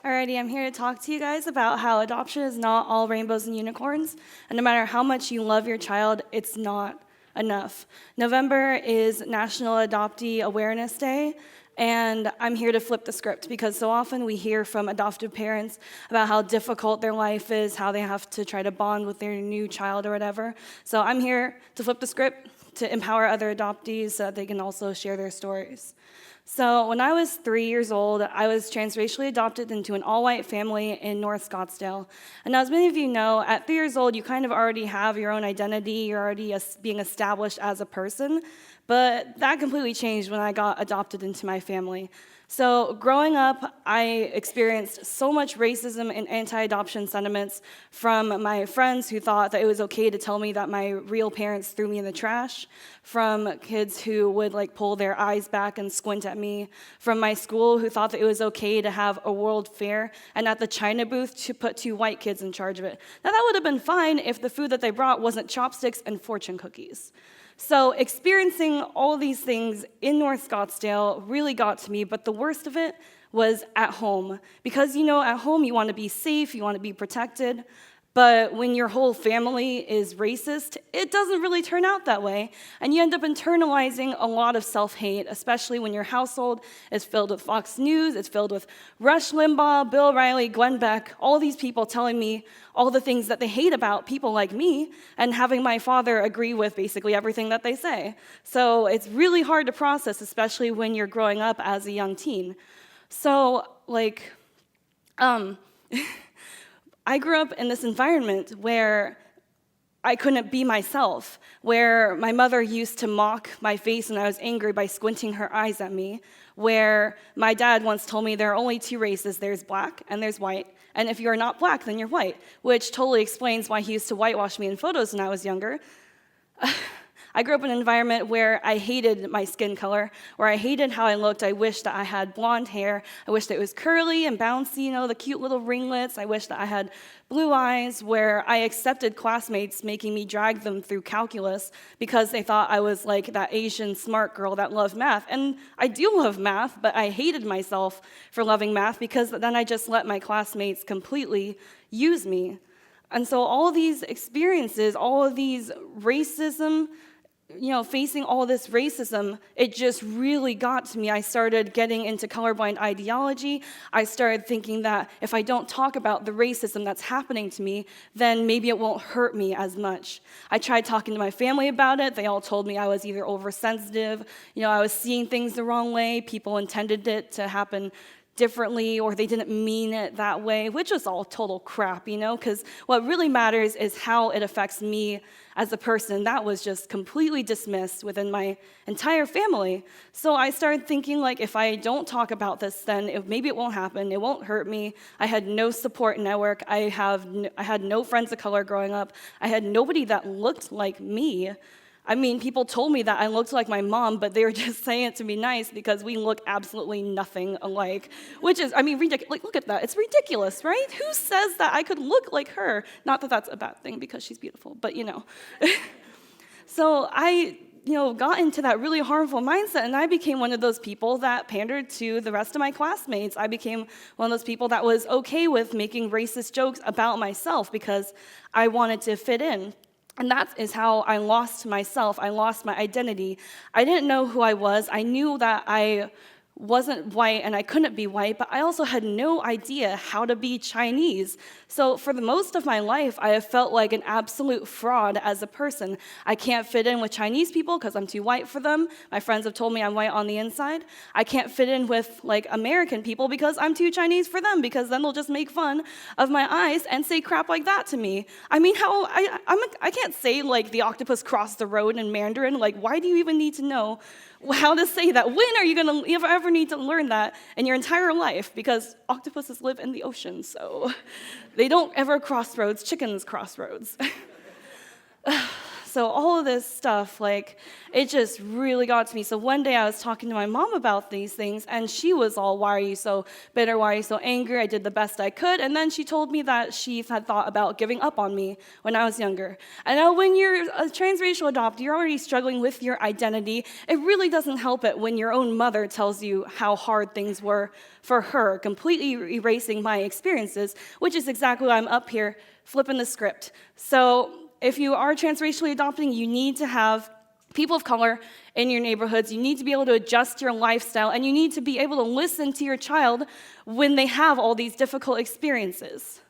Alrighty, I'm here to talk to you guys about how adoption is not all rainbows and unicorns, and no matter how much you love your child, it's not enough. November is National Adoptee Awareness Day, and I'm here to flip the script because so often we hear from adoptive parents about how difficult their life is, how they have to try to bond with their new child or whatever. So I'm here to flip the script to empower other adoptees so that they can also share their stories. So when I was 3 years old, I was transracially adopted into an all-white family in North Scottsdale. And as many of you know, at 3 years old, you kind of already have your own identity. You're already being established as a person. But that completely changed when I got adopted into my family. So growing up, I experienced so much racism and anti-adoption sentiments from my friends who thought that it was okay to tell me that my real parents threw me in the trash, from kids who would pull their eyes back and squint at me, from my school who thought that it was okay to have a world fair and at the China booth to put 2 white kids in charge of it. Now that would have been fine if the food that they brought wasn't chopsticks and fortune cookies. So experiencing all of these things in North Scottsdale really got to me, but the worst of it was at home. Because, at home you want to be safe, you want to be protected, but when your whole family is racist, it doesn't really turn out that way, and you end up internalizing a lot of self-hate, especially when your household is filled with Fox News, it's filled with Rush Limbaugh, Bill Riley, Glenn Beck, all these people telling me all the things that they hate about people like me, and having my father agree with basically everything that they say. So it's really hard to process, especially when you're growing up as a young teen. So, I grew up in this environment where I couldn't be myself, where my mother used to mock my face when I was angry by squinting her eyes at me, where my dad once told me there are only 2 races, there's black and there's white, and if you're not black, then you're white, which totally explains why he used to whitewash me in photos when I was younger. I grew up in an environment where I hated my skin color, where I hated how I looked. I wished that I had blonde hair. I wished that it was curly and bouncy, the cute little ringlets. I wished that I had blue eyes, where I accepted classmates making me drag them through calculus because they thought I was like that Asian smart girl that loved math. And I do love math, but I hated myself for loving math because then I just let my classmates completely use me. And so all of these experiences, all of these racism, facing all this racism, it just really got to me. I started getting into colorblind ideology. I started thinking that if I don't talk about the racism that's happening to me, then maybe it won't hurt me as much. I tried talking to my family about it. They all told me I was either oversensitive, I was seeing things the wrong way, people intended it to happen differently, or they didn't mean it that way, which was all total crap, because what really matters is how it affects me as a person. That was just completely dismissed within my entire family. So I started thinking, if I don't talk about this, then maybe it won't happen, it won't hurt me. I had no support network. I had no friends of color growing up. I had nobody that looked like me. People told me that I looked like my mom, but they were just saying it to be nice because we look absolutely nothing alike, which is, ridiculous. Look at that. It's ridiculous, right? Who says that I could look like her? Not that that's a bad thing because she's beautiful, but So I, got into that really harmful mindset, and I became one of those people that pandered to the rest of my classmates. I became one of those people that was okay with making racist jokes about myself because I wanted to fit in. And that is how I lost myself. I lost my identity. I didn't know who I was. I knew that I wasn't white and I couldn't be white, but I also had no idea how to be Chinese. So for the most of my life, I have felt like an absolute fraud as a person. I can't fit in with Chinese people because I'm too white for them. My friends have told me I'm white on the inside. I can't fit in with American people because I'm too Chinese for them, because then they'll just make fun of my eyes and say crap like that to me. I can't say the octopus crossed the road in Mandarin. Why do you even need to know how to say that? When are you going to ever need to learn that in your entire life? Because octopuses live in the ocean, so they don't ever cross roads. Chickens cross roads. So all of this stuff, like, it just really got to me. So one day I was talking to my mom about these things, and she was all, why are you so bitter? Why are you so angry? I did the best I could. And then she told me that she had thought about giving up on me when I was younger. I know when you're a transracial adoptee, you're already struggling with your identity. It really doesn't help it when your own mother tells you how hard things were for her, completely erasing my experiences, which is exactly why I'm up here flipping the script. So if you are transracially adopting, you need to have people of color in your neighborhoods. You need to be able to adjust your lifestyle, and you need to be able to listen to your child when they have all these difficult experiences.